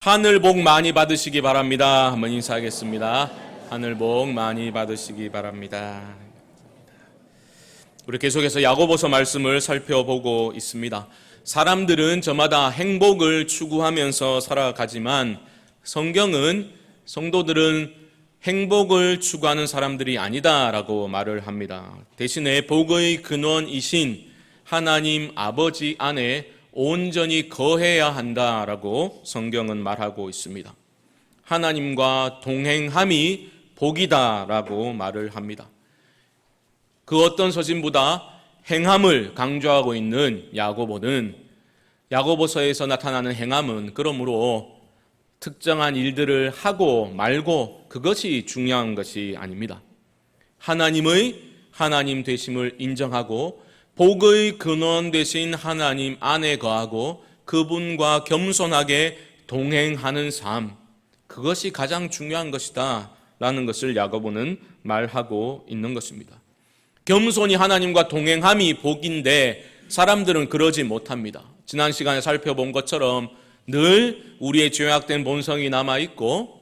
하늘 복 많이 받으시기 바랍니다. 한번 인사하겠습니다. 하늘 복 많이 받으시기 바랍니다. 우리 계속해서 야고보서 말씀을 살펴보고 있습니다. 사람들은 저마다 행복을 추구하면서 살아가지만 성경은 성도들은 행복을 추구하는 사람들이 아니다라고 말을 합니다. 대신에 복의 근원이신 하나님 아버지 안에 온전히 거해야 한다라고 성경은 말하고 있습니다. 하나님과 동행함이 복이다라고 말을 합니다. 그 어떤 서신보다 행함을 강조하고 있는 야고보는 야고보서에서 나타나는 행함은 그러므로 특정한 일들을 하고 말고 그것이 중요한 것이 아닙니다. 하나님의 하나님 되심을 인정하고 복의 근원 되신 하나님 안에 거하고 그분과 겸손하게 동행하는 삶, 그것이 가장 중요한 것이다 라는 것을 야고보는 말하고 있는 것입니다. 겸손히 하나님과 동행함이 복인데 사람들은 그러지 못합니다. 지난 시간에 살펴본 것처럼 늘 우리의 죄악된 본성이 남아있고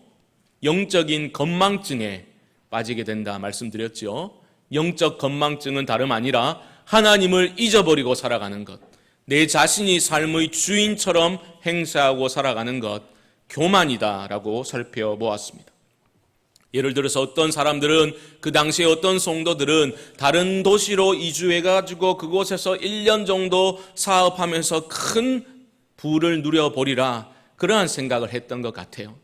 영적인 건망증에 빠지게 된다 말씀드렸죠. 영적 건망증은 다름 아니라 하나님을 잊어버리고 살아가는 것, 내 자신이 삶의 주인처럼 행세하고 살아가는 것, 교만이다라고 살펴보았습니다. 예를 들어서 어떤 사람들은 그 당시에 어떤 성도들은 다른 도시로 이주해가지고 그곳에서 1년 정도 사업하면서 큰 부를 누려보리라 그러한 생각을 했던 것 같아요.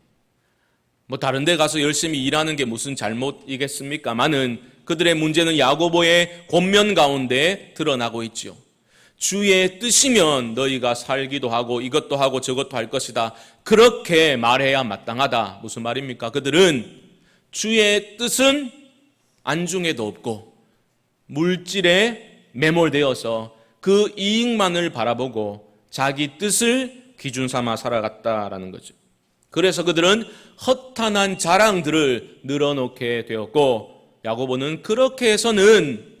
다른 데 가서 열심히 일하는 게 무슨 잘못이겠습니까마는 그들의 문제는 야고보의 권면 가운데 드러나고 있지요. 주의 뜻이면 너희가 살기도 하고 이것도 하고 저것도 할 것이다. 그렇게 말해야 마땅하다. 무슨 말입니까? 그들은 주의 뜻은 안중에도 없고 물질에 매몰되어서 그 이익만을 바라보고 자기 뜻을 기준 삼아 살아갔다라는 거죠. 그래서 그들은 허탄한 자랑들을 늘어놓게 되었고 야고보는 그렇게 해서는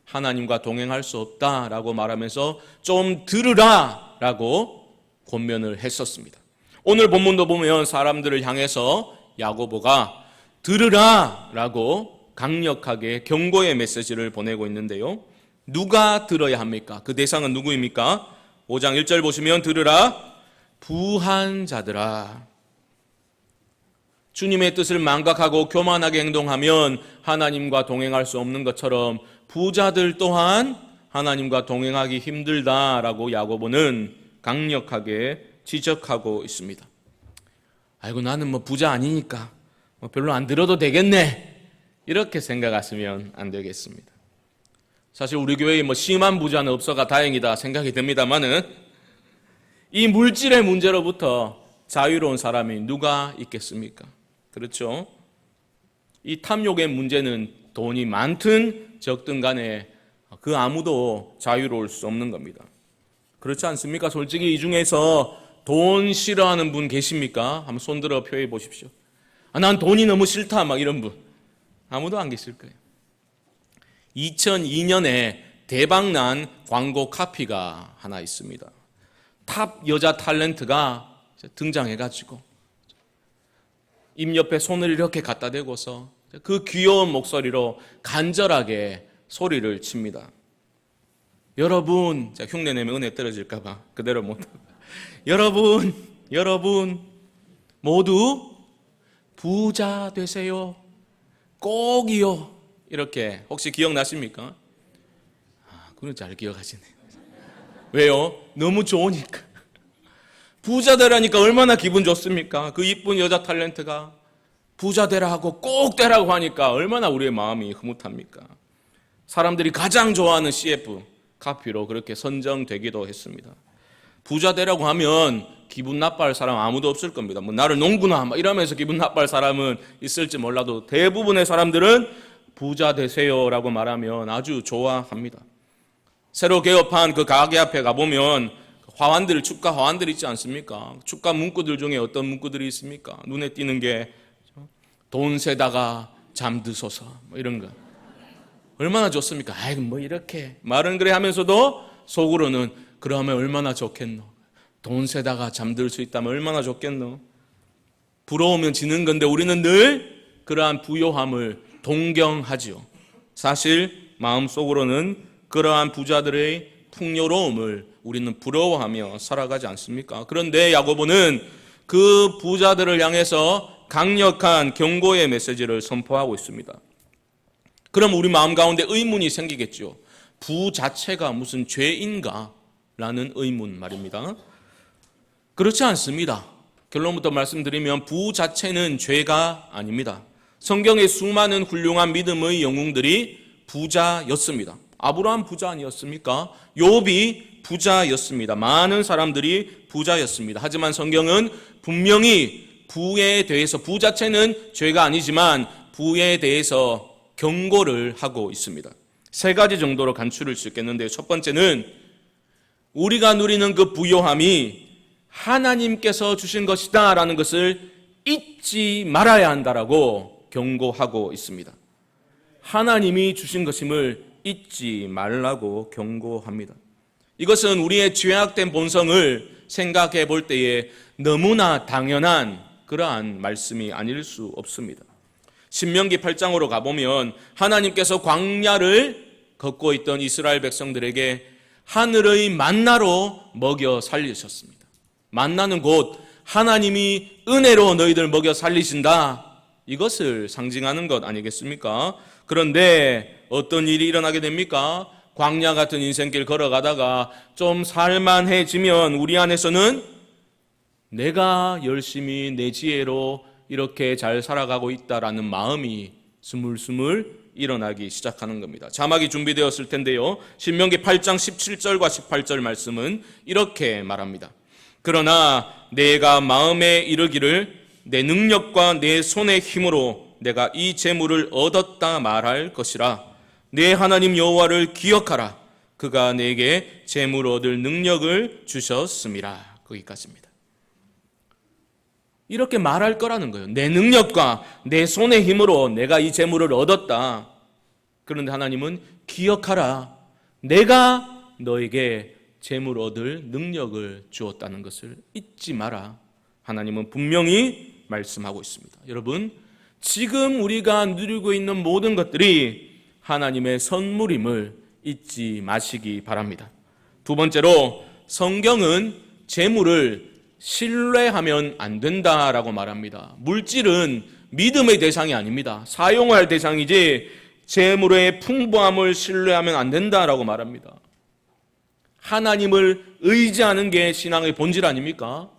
하나님과 동행할 수 없다라고 말하면서 좀 들으라 라고 권면을 했었습니다. 오늘 본문도 보면 사람들을 향해서 야고보가 들으라 라고 강력하게 경고의 메시지를 보내고 있는데요. 누가 들어야 합니까? 그 대상은 누구입니까? 5장 1절 보시면 들으라 부한 자들아. 주님의 뜻을 망각하고 교만하게 행동하면 하나님과 동행할 수 없는 것처럼 부자들 또한 하나님과 동행하기 힘들다라고 야고보는 강력하게 지적하고 있습니다. 아이고 나는 부자 아니니까 별로 안 들어도 되겠네 이렇게 생각하시면 안 되겠습니다. 사실 우리 교회에 심한 부자는 없어가 다행이다 생각이 듭니다만은 이 물질의 문제로부터 자유로운 사람이 누가 있겠습니까? 그렇죠? 이 탐욕의 문제는 돈이 많든 적든 간에 그 아무도 자유로울 수 없는 겁니다. 그렇지 않습니까? 솔직히 이 중에서 돈 싫어하는 분 계십니까? 한번 손들어 표해 보십시오. 난 돈이 너무 싫다 이런 분 아무도 안 계실 거예요. 2002년에 대박난 광고 카피가 하나 있습니다. 탑 여자 탤런트가 등장해가지고 입 옆에 손을 이렇게 갖다 대고서 그 귀여운 목소리로 간절하게 소리를 칩니다. 여러분, 흉내내면 은혜 떨어질까 봐 그대로 못하고 여러분 모두 부자 되세요. 꼭이요. 이렇게 혹시 기억나십니까? 그건 잘 기억하시네요. 왜요? 너무 좋으니까. 부자 되라니까 얼마나 기분 좋습니까? 그 이쁜 여자 탤런트가 부자 되라 하고 꼭 되라고 하니까 얼마나 우리의 마음이 흐뭇합니까? 사람들이 가장 좋아하는 CF 카피로 그렇게 선정되기도 했습니다. 부자 되라고 하면 기분 나빠할 사람 아무도 없을 겁니다. 나를 농구나 이러면서 기분 나빠할 사람은 있을지 몰라도 대부분의 사람들은 부자 되세요라고 말하면 아주 좋아합니다. 새로 개업한 그 가게 앞에 가보면 화환들, 축가 화환들 있지 않습니까? 축가 문구들 중에 어떤 문구들이 있습니까? 눈에 띄는 게 돈 세다가 잠드소서 이런 거 얼마나 좋습니까? 이렇게 말은 그래 하면서도 속으로는 그러면 얼마나 좋겠노. 돈 세다가 잠들 수 있다면 얼마나 좋겠노. 부러우면 지는 건데 우리는 늘 그러한 부요함을 동경하지요. 사실 마음속으로는 그러한 부자들의 풍요로움을 우리는 부러워하며 살아가지 않습니까? 그런데 야고보는 그 부자들을 향해서 강력한 경고의 메시지를 선포하고 있습니다. 그럼 우리 마음 가운데 의문이 생기겠죠. 부 자체가 무슨 죄인가? 라는 의문 말입니다. 그렇지 않습니다. 결론부터 말씀드리면 부 자체는 죄가 아닙니다. 성경의 수많은 훌륭한 믿음의 영웅들이 부자였습니다. 아브라함 부자 아니었습니까? 욥이 부자였습니다. 많은 사람들이 부자였습니다. 하지만 성경은 분명히 부에 대해서, 부 자체는 죄가 아니지만 부에 대해서 경고를 하고 있습니다. 세 가지 정도로 간추릴 수 있겠는데요. 첫 번째는 우리가 누리는 그 부요함이 하나님께서 주신 것이다 라는 것을 잊지 말아야 한다라고 경고하고 있습니다. 하나님이 주신 것임을 잊지 말라고 경고합니다. 이것은 우리의 죄악된 본성을 생각해 볼 때에 너무나 당연한 그러한 말씀이 아닐 수 없습니다. 신명기 8장으로 가보면 하나님께서 광야를 걷고 있던 이스라엘 백성들에게 하늘의 만나로 먹여 살리셨습니다. 만나는 곧 하나님이 은혜로 너희들 먹여 살리신다, 이것을 상징하는 것 아니겠습니까? 그런데 어떤 일이 일어나게 됩니까? 광야 같은 인생길 걸어가다가 좀 살만해지면 우리 안에서는 내가 열심히 내 지혜로 이렇게 잘 살아가고 있다라는 마음이 스물스물 일어나기 시작하는 겁니다. 자막이 준비되었을 텐데요. 신명기 8장 17절과 18절 말씀은 이렇게 말합니다. 그러나 내가 마음에 이르기를 내 능력과 내 손의 힘으로 내가 이 재물을 얻었다 말할 것이라. 내 하나님 여호와를 기억하라. 그가 내게 재물 얻을 능력을 주셨음이라. 거기까지입니다. 이렇게 말할 거라는 거예요. 내 능력과 내 손의 힘으로 내가 이 재물을 얻었다. 그런데 하나님은 기억하라. 내가 너에게 재물 얻을 능력을 주었다는 것을 잊지 마라. 하나님은 분명히 말씀하고 있습니다. 여러분, 지금 우리가 누리고 있는 모든 것들이 하나님의 선물임을 잊지 마시기 바랍니다. 두 번째로, 성경은 재물을 신뢰하면 안 된다라고 말합니다. 물질은 믿음의 대상이 아닙니다. 사용할 대상이지 재물의 풍부함을 신뢰하면 안 된다라고 말합니다. 하나님을 의지하는 게 신앙의 본질 아닙니까?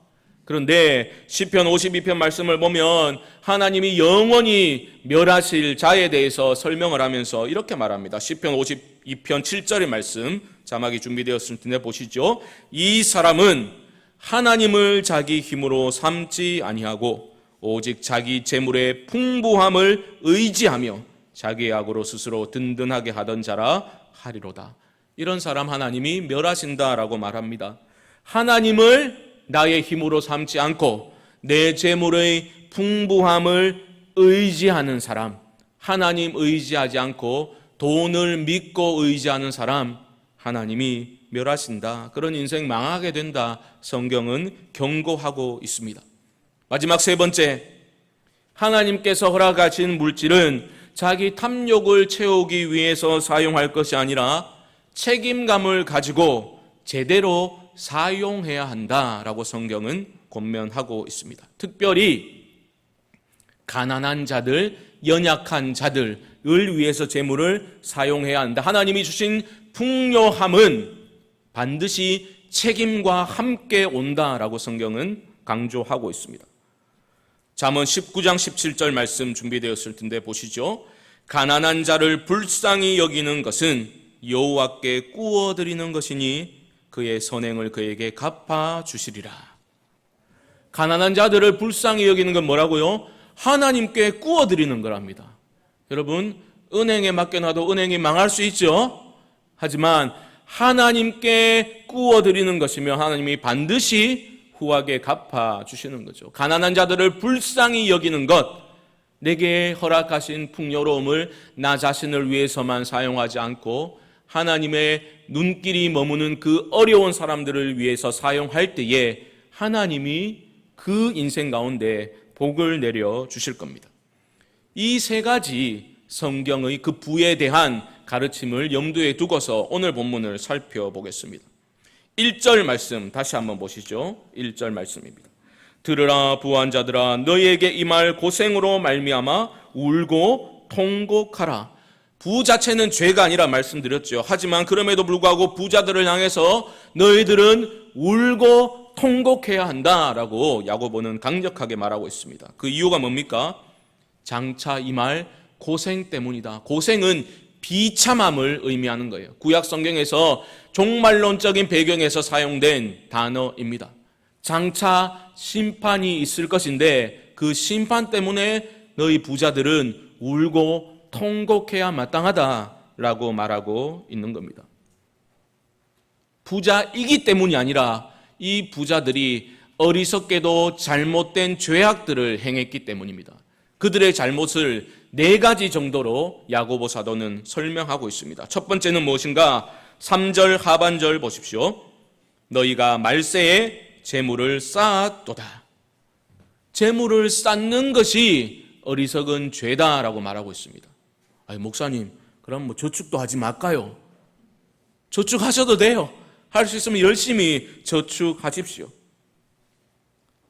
그런데 시편 52편 말씀을 보면 하나님이 영원히 멸하실 자에 대해서 설명을 하면서 이렇게 말합니다. 시편 52편 7절의 말씀, 자막이 준비되었을 텐데 보시죠. 이 사람은 하나님을 자기 힘으로 삼지 아니하고 오직 자기 재물의 풍부함을 의지하며 자기의 악으로 스스로 든든하게 하던 자라 하리로다. 이런 사람 하나님이 멸하신다라고 말합니다. 하나님을 나의 힘으로 삼지 않고 내 재물의 풍부함을 의지하는 사람, 하나님 의지하지 않고 돈을 믿고 의지하는 사람, 하나님이 멸하신다. 그런 인생 망하게 된다. 성경은 경고하고 있습니다. 마지막 세 번째, 하나님께서 허락하신 물질은 자기 탐욕을 채우기 위해서 사용할 것이 아니라 책임감을 가지고 제대로 사용해야 한다라고 성경은 권면하고 있습니다. 특별히 가난한 자들, 연약한 자들을 위해서 재물을 사용해야 한다. 하나님이 주신 풍요함은 반드시 책임과 함께 온다라고 성경은 강조하고 있습니다. 잠언 19장 17절 말씀 준비되었을 텐데 보시죠. 가난한 자를 불쌍히 여기는 것은 여호와께 꾸어드리는 것이니 그의 선행을 그에게 갚아주시리라. 가난한 자들을 불쌍히 여기는 건 뭐라고요? 하나님께 꾸어드리는 거랍니다. 여러분, 은행에 맡겨놔도 은행이 망할 수 있죠. 하지만 하나님께 꾸어드리는 것이며 하나님이 반드시 후하게 갚아주시는 거죠. 가난한 자들을 불쌍히 여기는 것, 내게 허락하신 풍요로움을 나 자신을 위해서만 사용하지 않고 하나님의 눈길이 머무는 그 어려운 사람들을 위해서 사용할 때에 하나님이 그 인생 가운데 복을 내려 주실 겁니다. 이 세 가지 성경의 그 부에 대한 가르침을 염두에 두고서 오늘 본문을 살펴보겠습니다. 1절 말씀 다시 한번 보시죠. 1절 말씀입니다. 들으라 부한 자들아, 너희에게 임할 고생으로 말미암아 울고 통곡하라. 부 자체는 죄가 아니라 말씀드렸죠. 하지만 그럼에도 불구하고 부자들을 향해서 너희들은 울고 통곡해야 한다라고 야고보는 강력하게 말하고 있습니다. 그 이유가 뭡니까? 장차 임할 고생 때문이다. 고생은 비참함을 의미하는 거예요. 구약 성경에서 종말론적인 배경에서 사용된 단어입니다. 장차 심판이 있을 것인데 그 심판 때문에 너희 부자들은 울고 통곡해야 마땅하다라고 말하고 있는 겁니다. 부자이기 때문이 아니라 이 부자들이 어리석게도 잘못된 죄악들을 행했기 때문입니다. 그들의 잘못을 4가지 정도로 야고보 사도는 설명하고 있습니다. 첫 번째는 무엇인가? 3절 하반절 보십시오. 너희가 말세에 재물을 쌓았도다. 재물을 쌓는 것이 어리석은 죄다라고 말하고 있습니다. 아니, 목사님, 그럼 저축도 하지 말까요? 저축하셔도 돼요. 할 수 있으면 열심히 저축하십시오.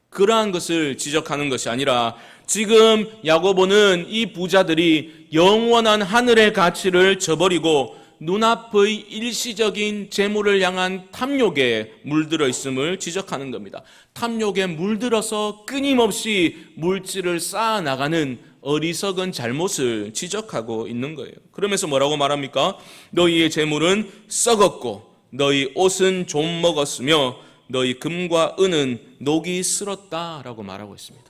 그러한 것을 지적하는 것이 아니라 지금 야고보는 이 부자들이 영원한 하늘의 가치를 저버리고 눈앞의 일시적인 재물을 향한 탐욕에 물들어 있음을 지적하는 겁니다. 탐욕에 물들어서 끊임없이 물질을 쌓아나가는 어리석은 잘못을 지적하고 있는 거예요. 그러면서 뭐라고 말합니까? 너희의 재물은 썩었고 너희 옷은 좀 먹었으며 너희 금과 은은 녹이 쓸었다라고 말하고 있습니다.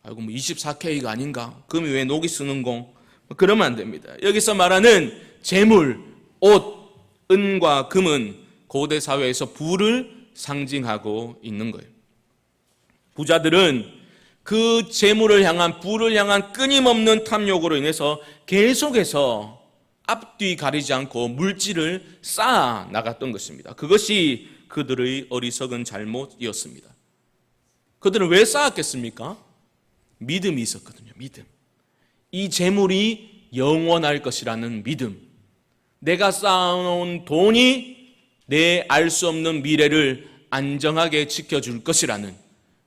아이고, 24K가 아닌가? 금이 왜 녹이 쓰는 공? 그러면 안 됩니다. 여기서 말하는 재물, 옷, 은과 금은 고대 사회에서 부를 상징하고 있는 거예요. 부자들은 그 재물을 향한, 부를 향한 끊임없는 탐욕으로 인해서 계속해서 앞뒤 가리지 않고 물질을 쌓아 나갔던 것입니다. 그것이 그들의 어리석은 잘못이었습니다. 그들은 왜 쌓았겠습니까? 믿음이 있었거든요. 믿음. 이 재물이 영원할 것이라는 믿음. 내가 쌓아놓은 돈이 내 알 수 없는 미래를 안정하게 지켜줄 것이라는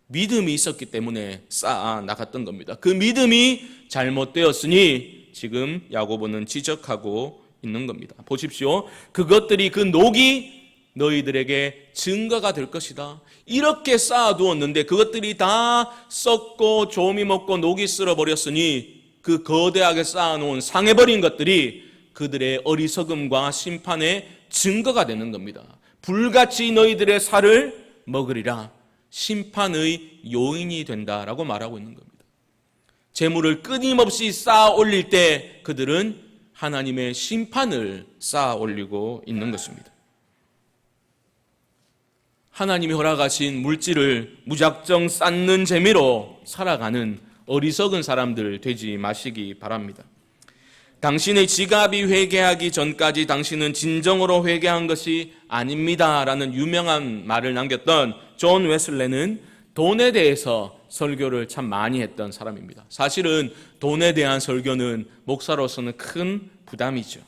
믿음이 있었기 때문에 쌓아 나갔던 겁니다. 그 믿음이 잘못되었으니 지금 야고보는 지적하고 있는 겁니다. 보십시오. 그것들이, 그 녹이 너희들에게 증거가 될 것이다. 이렇게 쌓아두었는데 그것들이 다 썩고 조미 먹고 녹이 쓸어버렸으니 그 거대하게 쌓아놓은 상해버린 것들이 그들의 어리석음과 심판의 증거가 되는 겁니다. 불같이 너희들의 살을 먹으리라. 심판의 요인이 된다라고 말하고 있는 겁니다. 재물을 끊임없이 쌓아 올릴 때 그들은 하나님의 심판을 쌓아 올리고 있는 것입니다. 하나님이 허락하신 물질을 무작정 쌓는 재미로 살아가는 어리석은 사람들 되지 마시기 바랍니다. 당신의 지갑이 회개하기 전까지 당신은 진정으로 회개한 것이 아닙니다라는 유명한 말을 남겼던 존 웨슬레는 돈에 대해서 설교를 참 많이 했던 사람입니다. 사실은 돈에 대한 설교는 목사로서는 큰 부담이죠.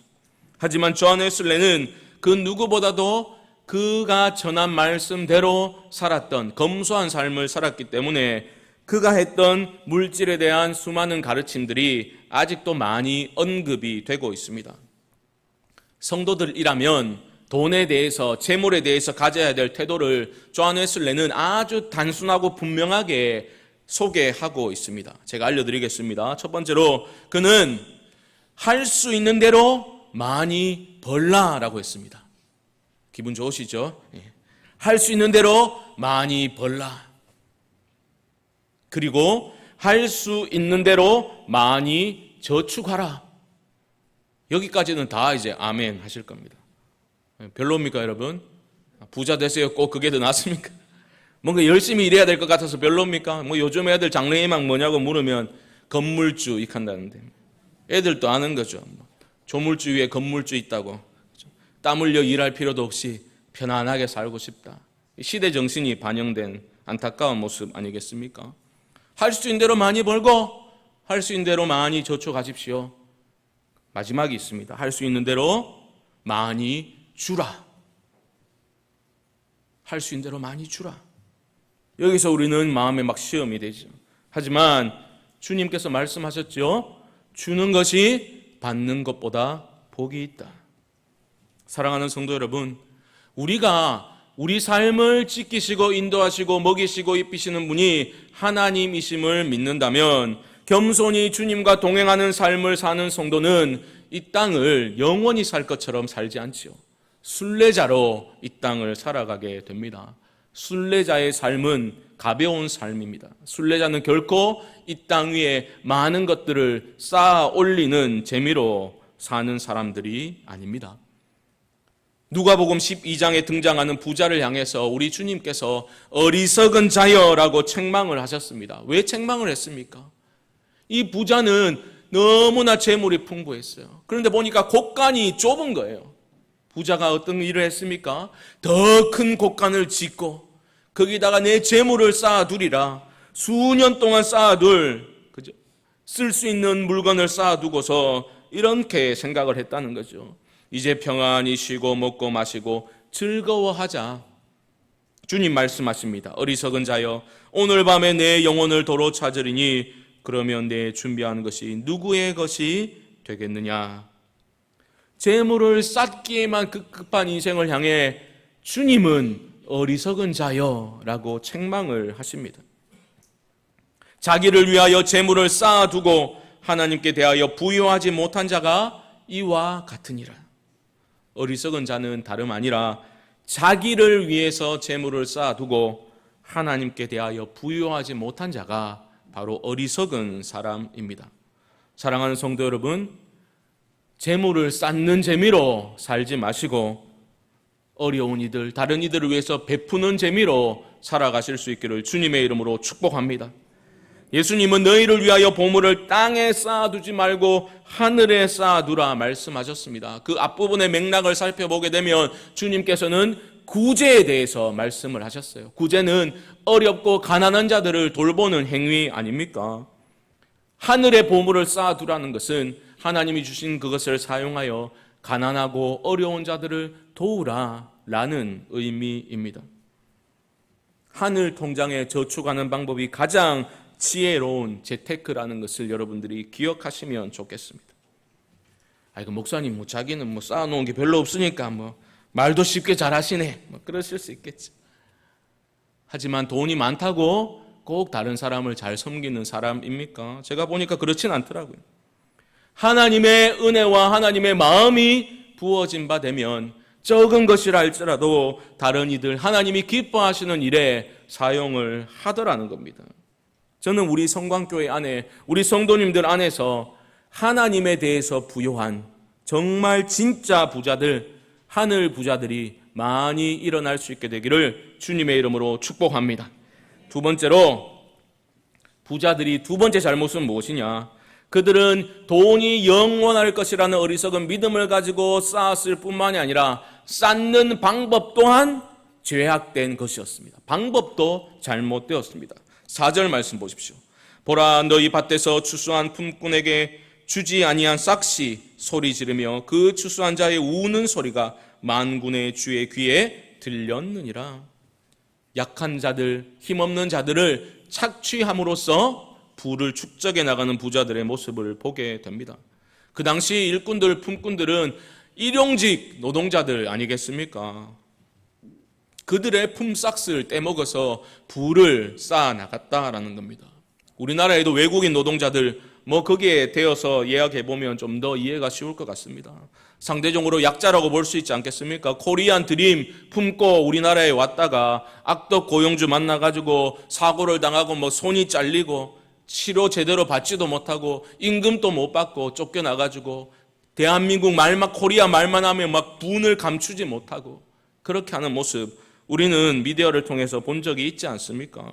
하지만 존 웨슬레는 그 누구보다도 그가 전한 말씀대로 살았던 검소한 삶을 살았기 때문에 그가 했던 물질에 대한 수많은 가르침들이 아직도 많이 언급이 되고 있습니다. 성도들이라면 돈에 대해서, 재물에 대해서 가져야 될 태도를 존 웨슬레는 아주 단순하고 분명하게 소개하고 있습니다. 제가 알려드리겠습니다. 첫 번째로 그는 할 수 있는 대로 많이 벌라라고 했습니다. 기분 좋으시죠? 할 수 있는 대로 많이 벌라. 그리고 할 수 있는 대로 많이 저축하라. 여기까지는 다 이제 아멘 하실 겁니다. 별로입니까, 여러분? 부자 되세요. 꼭 그게 더 낫습니까? 뭔가 열심히 일해야 될 것 같아서 별로입니까? 요즘 애들 장래희망 뭐냐고 물으면 건물주 익한다는데, 애들도 아는 거죠. 조물주 위에 건물주 있다고. 땀 흘려 일할 필요도 없이 편안하게 살고 싶다. 시대 정신이 반영된 안타까운 모습 아니겠습니까? 할 수 있는 대로 많이 벌고 할 수 있는 대로 많이 저축하십시오. 마지막이 있습니다. 할 수 있는 대로 많이 주라. 할 수 있는 대로 많이 주라. 여기서 우리는 마음에 막 시험이 되죠. 하지만 주님께서 말씀하셨죠. 주는 것이 받는 것보다 복이 있다. 사랑하는 성도 여러분, 우리가 우리 삶을 지키시고 인도하시고 먹이시고 입히시는 분이 하나님이심을 믿는다면 겸손히 주님과 동행하는 삶을 사는 성도는 이 땅을 영원히 살 것처럼 살지 않지요. 순례자로 이 땅을 살아가게 됩니다. 순례자의 삶은 가벼운 삶입니다. 순례자는 결코 이 땅 위에 많은 것들을 쌓아 올리는 재미로 사는 사람들이 아닙니다. 누가복음 12장에 등장하는 부자를 향해서 우리 주님께서 어리석은 자여라고 책망을 하셨습니다. 왜 책망을 했습니까? 이 부자는 너무나 재물이 풍부했어요. 그런데 보니까 곳간이 좁은 거예요. 부자가 어떤 일을 했습니까? 더 큰 곳간을 짓고 거기다가 내 재물을 쌓아두리라. 수년 동안 쌓아둘 쓸 수 있는 물건을 쌓아두고서 이렇게 생각을 했다는 거죠. 이제 평안히 쉬고 먹고 마시고 즐거워하자. 주님 말씀하십니다. 어리석은 자여, 오늘 밤에 내 영혼을 도로 찾으리니 그러면 내 준비한 것이 누구의 것이 되겠느냐. 재물을 쌓기에만 급급한 인생을 향해 주님은 어리석은 자여라고 책망을 하십니다. 자기를 위하여 재물을 쌓아두고 하나님께 대하여 부여하지 못한 자가 이와 같으니라. 어리석은 자는 다름 아니라 자기를 위해서 재물을 쌓아두고 하나님께 대하여 부여하지 못한 자가 바로 어리석은 사람입니다. 사랑하는 성도 여러분, 재물을 쌓는 재미로 살지 마시고 어려운 이들, 다른 이들을 위해서 베푸는 재미로 살아가실 수 있기를 주님의 이름으로 축복합니다. 예수님은 너희를 위하여 보물을 땅에 쌓아두지 말고 하늘에 쌓아두라 말씀하셨습니다. 그 앞부분의 맥락을 살펴보게 되면 주님께서는 구제에 대해서 말씀을 하셨어요. 구제는 어렵고 가난한 자들을 돌보는 행위 아닙니까? 하늘에 보물을 쌓아두라는 것은 하나님이 주신 그것을 사용하여 가난하고 어려운 자들을 도우라라는 의미입니다. 하늘 통장에 저축하는 방법이 가장 지혜로운 재테크라는 것을 여러분들이 기억하시면 좋겠습니다. 아이고 목사님 자기는 쌓아놓은 게 별로 없으니까 말도 쉽게 잘하시네 그러실 수 있겠죠. 하지만 돈이 많다고 꼭 다른 사람을 잘 섬기는 사람입니까? 제가 보니까 그렇진 않더라고요. 하나님의 은혜와 하나님의 마음이 부어진 바 되면 적은 것이라 할지라도 다른 이들 하나님이 기뻐하시는 일에 사용을 하더라는 겁니다. 저는 우리 성광교회 안에 우리 성도님들 안에서 하나님에 대해서 부요한 정말 진짜 부자들, 하늘 부자들이 많이 일어날 수 있게 되기를 주님의 이름으로 축복합니다. 두 번째로 부자들이 두 번째 잘못은 무엇이냐? 그들은 돈이 영원할 것이라는 어리석은 믿음을 가지고 쌓았을 뿐만이 아니라 쌓는 방법 또한 죄악된 것이었습니다. 방법도 잘못되었습니다. 4절 말씀 보십시오. 보라, 너희 밭에서 추수한 품꾼에게 주지 아니한 싹시 소리 지르며 그 추수한 자의 우는 소리가 만군의 주의 귀에 들렸느니라. 약한 자들, 힘없는 자들을 착취함으로써 부를 축적해 나가는 부자들의 모습을 보게 됩니다. 그 당시 일꾼들, 품꾼들은 일용직 노동자들 아니겠습니까? 그들의 품삯을 떼먹어서 부를 쌓아 나갔다라는 겁니다. 우리나라에도 외국인 노동자들 거기에 대어서 예약해보면 좀 더 이해가 쉬울 것 같습니다. 상대적으로 약자라고 볼 수 있지 않겠습니까? 코리안 드림 품고 우리나라에 왔다가 악덕 고용주 만나가지고 사고를 당하고 손이 잘리고 치료 제대로 받지도 못하고 임금도 못 받고 쫓겨나가지고 대한민국 말만 코리아 말만 하면 분을 감추지 못하고 그렇게 하는 모습 우리는 미디어를 통해서 본 적이 있지 않습니까?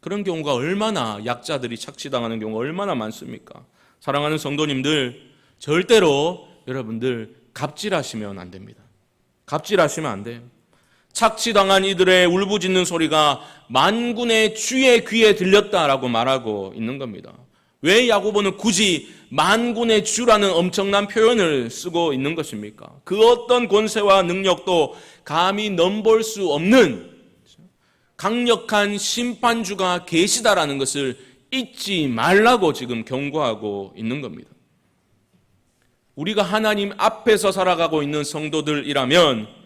그런 경우가 얼마나 약자들이 착취당하는 경우가 얼마나 많습니까? 사랑하는 성도님들, 절대로 여러분들 갑질하시면 안 됩니다. 갑질하시면 안 돼요. 착취당한 이들의 울부짖는 소리가 만군의 주의 귀에 들렸다라고 말하고 있는 겁니다. 왜 야고보는 굳이 만군의 주라는 엄청난 표현을 쓰고 있는 것입니까? 그 어떤 권세와 능력도 감히 넘볼 수 없는 강력한 심판주가 계시다라는 것을 잊지 말라고 지금 경고하고 있는 겁니다. 우리가 하나님 앞에서 살아가고 있는 성도들이라면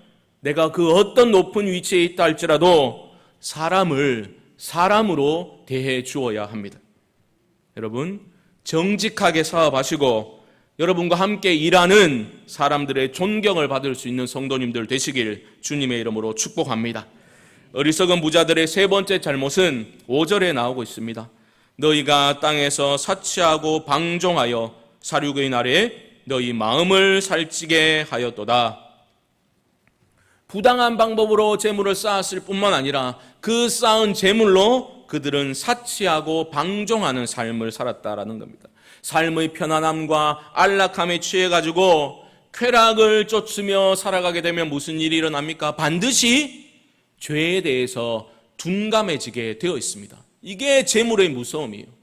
내가 그 어떤 높은 위치에 있다 할지라도 사람을 사람으로 대해 주어야 합니다. 여러분, 정직하게 사업하시고 여러분과 함께 일하는 사람들의 존경을 받을 수 있는 성도님들 되시길 주님의 이름으로 축복합니다. 어리석은 부자들의 세 번째 잘못은 5절에 나오고 있습니다. 너희가 땅에서 사치하고 방종하여 사륙의 날에 너희 마음을 살찌게 하였도다. 부당한 방법으로 재물을 쌓았을 뿐만 아니라 그 쌓은 재물로 그들은 사치하고 방종하는 삶을 살았다라는 겁니다. 삶의 편안함과 안락함에 취해가지고 쾌락을 쫓으며 살아가게 되면 무슨 일이 일어납니까? 반드시 죄에 대해서 둔감해지게 되어 있습니다. 이게 재물의 무서움이에요.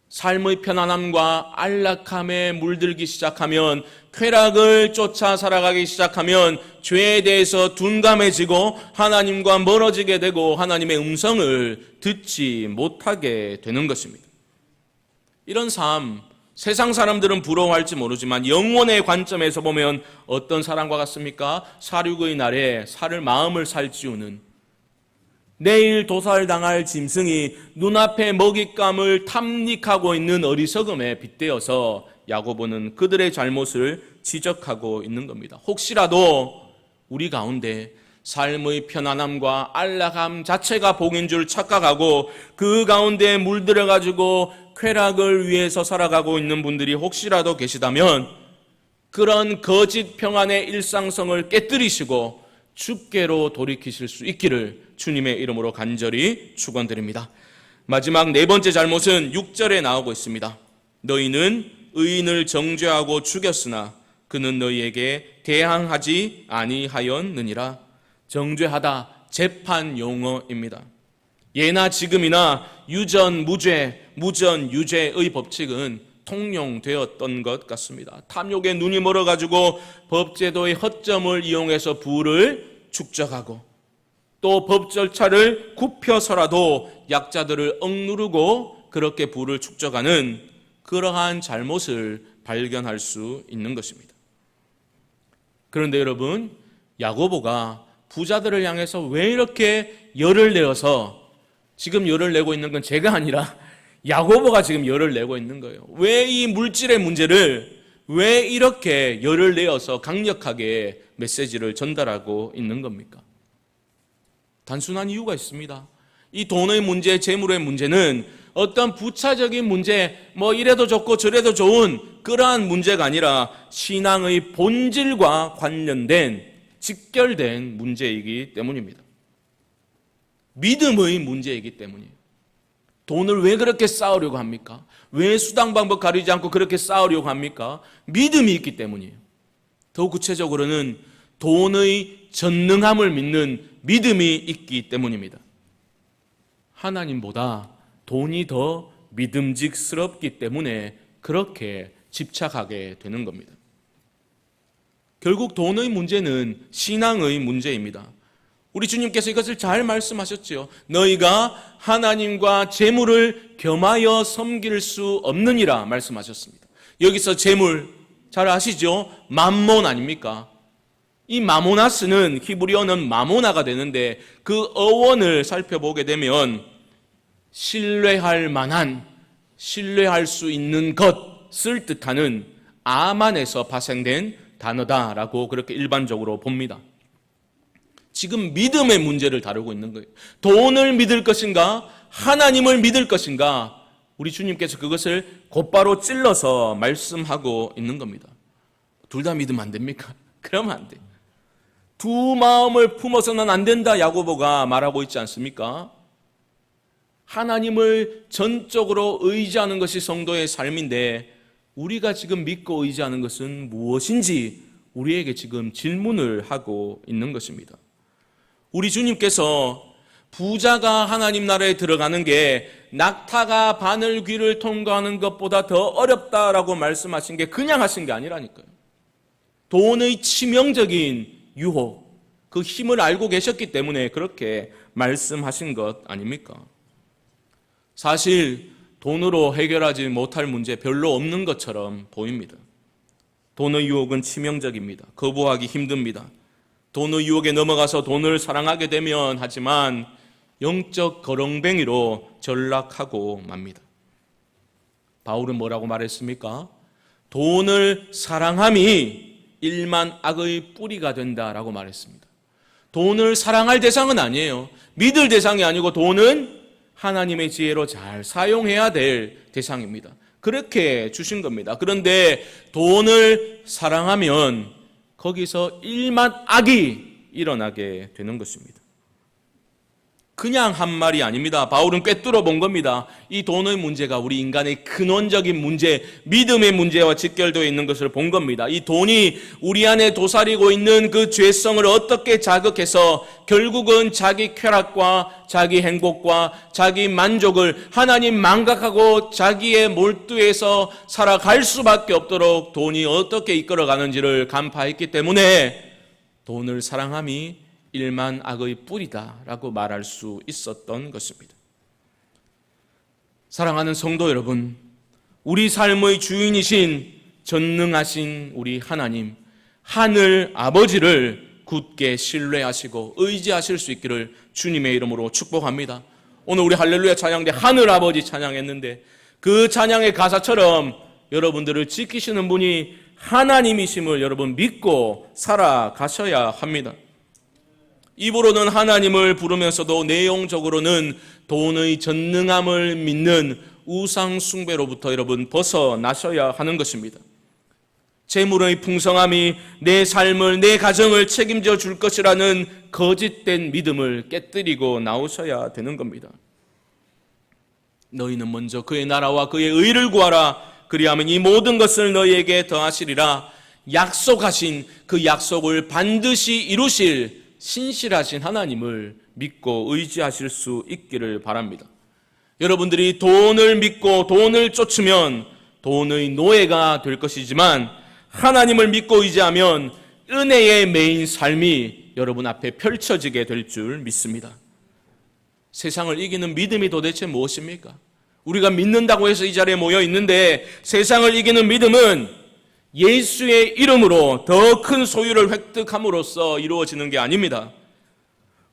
삶의 편안함과 안락함에 물들기 시작하면, 쾌락을 쫓아 살아가기 시작하면 죄에 대해서 둔감해지고 하나님과 멀어지게 되고 하나님의 음성을 듣지 못하게 되는 것입니다. 이런 삶, 세상 사람들은 부러워할지 모르지만 영혼의 관점에서 보면 어떤 사람과 같습니까? 사륙의 날에 살을 마음을 살찌우는, 내일 도살당할 짐승이 눈앞에 먹잇감을 탐닉하고 있는 어리석음에 빗대어서 야고보는 그들의 잘못을 지적하고 있는 겁니다. 혹시라도 우리 가운데 삶의 편안함과 안락함 자체가 복인 줄 착각하고 그 가운데 물들어가지고 쾌락을 위해서 살아가고 있는 분들이 혹시라도 계시다면 그런 거짓 평안의 일상성을 깨뜨리시고 주께로 돌이키실 수 있기를 주님의 이름으로 간절히 축원드립니다. 마지막 네 번째 잘못은 6절에 나오고 있습니다. 너희는 의인을 정죄하고 죽였으나 그는 너희에게 대항하지 아니하였느니라. 정죄하다, 재판 용어입니다. 예나 지금이나 유전, 무죄, 무전, 유죄의 법칙은 통용되었던 것 같습니다. 탐욕에 눈이 멀어가지고 법제도의 허점을 이용해서 부를 축적하고 또 법 절차를 굽혀서라도 약자들을 억누르고 그렇게 부를 축적하는 그러한 잘못을 발견할 수 있는 것입니다. 그런데 여러분, 야고보가 부자들을 향해서 왜 이렇게 열을 내어서, 지금 열을 내고 있는 건 제가 아니라 야고보가 지금 열을 내고 있는 거예요. 왜 이 물질의 문제를 왜 이렇게 열을 내어서 강력하게 메시지를 전달하고 있는 겁니까? 단순한 이유가 있습니다. 이 돈의 문제, 재물의 문제는 어떤 부차적인 문제, 뭐 이래도 좋고 저래도 좋은 그러한 문제가 아니라 신앙의 본질과 관련된 직결된 문제이기 때문입니다. 믿음의 문제이기 때문이에요. 돈을 왜 그렇게 쌓으려고 합니까? 왜 수당 방법 가리지 않고 그렇게 쌓으려고 합니까? 믿음이 있기 때문이에요. 더 구체적으로는 돈의 전능함을 믿는 믿음이 있기 때문입니다. 하나님보다 돈이 더 믿음직스럽기 때문에 그렇게 집착하게 되는 겁니다. 결국 돈의 문제는 신앙의 문제입니다. 우리 주님께서 이것을 잘 말씀하셨지요. 너희가 하나님과 재물을 겸하여 섬길 수 없느니라 말씀하셨습니다. 여기서 재물 잘 아시죠? 맘몬 아닙니까? 이 마모나스는 히브리어는 마모나가 되는데 그 어원을 살펴보게 되면 신뢰할 만한, 신뢰할 수 있는 것을 뜻하는 아만에서 파생된 단어다라고 그렇게 일반적으로 봅니다. 지금 믿음의 문제를 다루고 있는 거예요. 돈을 믿을 것인가? 하나님을 믿을 것인가? 우리 주님께서 그것을 곧바로 찔러서 말씀하고 있는 겁니다. 둘 다 믿으면 안 됩니까? 그러면 안 돼요. 두 마음을 품어서는 안 된다 야고보가 말하고 있지 않습니까? 하나님을 전적으로 의지하는 것이 성도의 삶인데 우리가 지금 믿고 의지하는 것은 무엇인지 우리에게 지금 질문을 하고 있는 것입니다. 우리 주님께서 부자가 하나님 나라에 들어가는 게 낙타가 바늘 귀를 통과하는 것보다 더 어렵다라고 말씀하신 게 그냥 하신 게 아니라니까요. 돈의 치명적인 유혹, 그 힘을 알고 계셨기 때문에 그렇게 말씀하신 것 아닙니까? 사실 돈으로 해결하지 못할 문제 별로 없는 것처럼 보입니다. 돈의 유혹은 치명적입니다. 거부하기 힘듭니다. 돈의 유혹에 넘어가서 돈을 사랑하게 되면 하지만 영적 거렁뱅이로 전락하고 맙니다. 바울은 뭐라고 말했습니까? 돈을 사랑함이 일만 악의 뿌리가 된다라고 말했습니다. 돈을 사랑할 대상은 아니에요. 믿을 대상이 아니고 돈은 하나님의 지혜로 잘 사용해야 될 대상입니다. 그렇게 주신 겁니다. 그런데 돈을 사랑하면 거기서 일만 악이 일어나게 되는 것입니다. 그냥 한 말이 아닙니다. 바울은 꿰뚫어 본 겁니다. 이 돈의 문제가 우리 인간의 근원적인 문제, 믿음의 문제와 직결되어 있는 것을 본 겁니다. 이 돈이 우리 안에 도사리고 있는 그 죄성을 어떻게 자극해서 결국은 자기 쾌락과 자기 행복과 자기 만족을 하나님 망각하고 자기의 몰두해서 살아갈 수밖에 없도록 돈이 어떻게 이끌어가는지를 간파했기 때문에 돈을 사랑함이 일만 악의 뿌리다라고 말할 수 있었던 것입니다. 사랑하는 성도 여러분, 우리 삶의 주인이신 전능하신 우리 하나님, 하늘 아버지를 굳게 신뢰하시고 의지하실 수 있기를 주님의 이름으로 축복합니다. 오늘 우리 할렐루야 찬양 때 하늘 아버지 찬양했는데 그 찬양의 가사처럼 여러분들을 지키시는 분이 하나님이심을 여러분 믿고 살아가셔야 합니다. 입으로는 하나님을 부르면서도 내용적으로는 돈의 전능함을 믿는 우상 숭배로부터 여러분 벗어나셔야 하는 것입니다. 재물의 풍성함이 내 삶을, 내 가정을 책임져 줄 것이라는 거짓된 믿음을 깨뜨리고 나오셔야 되는 겁니다. 너희는 먼저 그의 나라와 그의 의를 구하라. 그리하면 이 모든 것을 너희에게 더하시리라. 약속하신 그 약속을 반드시 이루실 신실하신 하나님을 믿고 의지하실 수 있기를 바랍니다. 여러분들이 돈을 믿고 돈을 쫓으면 돈의 노예가 될 것이지만 하나님을 믿고 의지하면 은혜의 매인 삶이 여러분 앞에 펼쳐지게 될 줄 믿습니다. 세상을 이기는 믿음이 도대체 무엇입니까? 우리가 믿는다고 해서 이 자리에 모여 있는데 세상을 이기는 믿음은 예수의 이름으로 더 큰 소유를 획득함으로써 이루어지는 게 아닙니다.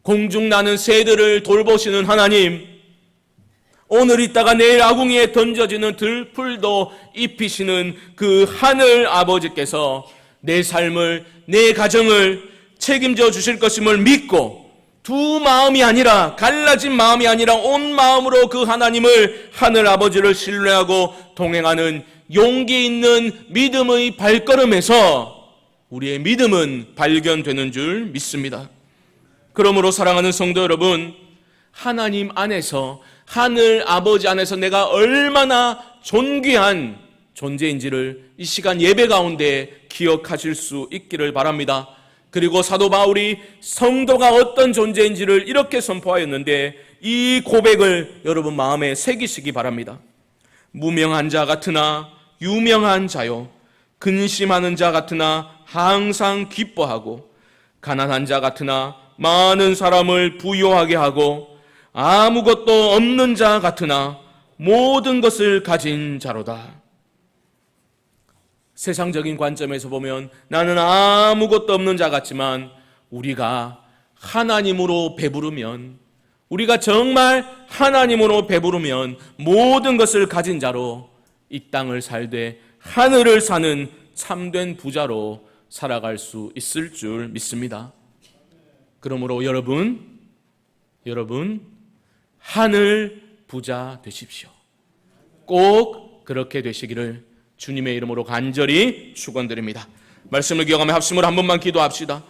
공중나는 새들을 돌보시는 하나님, 오늘 있다가 내일 아궁이에 던져지는 들풀도 입히시는 그 하늘 아버지께서 내 삶을, 내 가정을 책임져 주실 것임을 믿고 두 마음이 아니라, 갈라진 마음이 아니라 온 마음으로 그 하나님을, 하늘 아버지를 신뢰하고 동행하는 용기 있는 믿음의 발걸음에서 우리의 믿음은 발견되는 줄 믿습니다. 그러므로 사랑하는 성도 여러분, 하나님 안에서, 하늘 아버지 안에서 내가 얼마나 존귀한 존재인지를 이 시간 예배 가운데 기억하실 수 있기를 바랍니다. 그리고 사도 바울이 성도가 어떤 존재인지를 이렇게 선포하였는데 이 고백을 여러분 마음에 새기시기 바랍니다. 무명한 자 같으나 유명한 자요, 근심하는 자 같으나 항상 기뻐하고, 가난한 자 같으나 많은 사람을 부유하게 하고, 아무것도 없는 자 같으나 모든 것을 가진 자로다. 세상적인 관점에서 보면 나는 아무것도 없는 자 같지만 우리가 하나님으로 배부르면, 우리가 정말 하나님으로 배부르면 모든 것을 가진 자로 이 땅을 살되 하늘을 사는 참된 부자로 살아갈 수 있을 줄 믿습니다. 그러므로 여러분 하늘 부자 되십시오. 꼭 그렇게 되시기를 주님의 이름으로 간절히 축원드립니다. 말씀을 기억하며 합심으로 한 번만 기도합시다.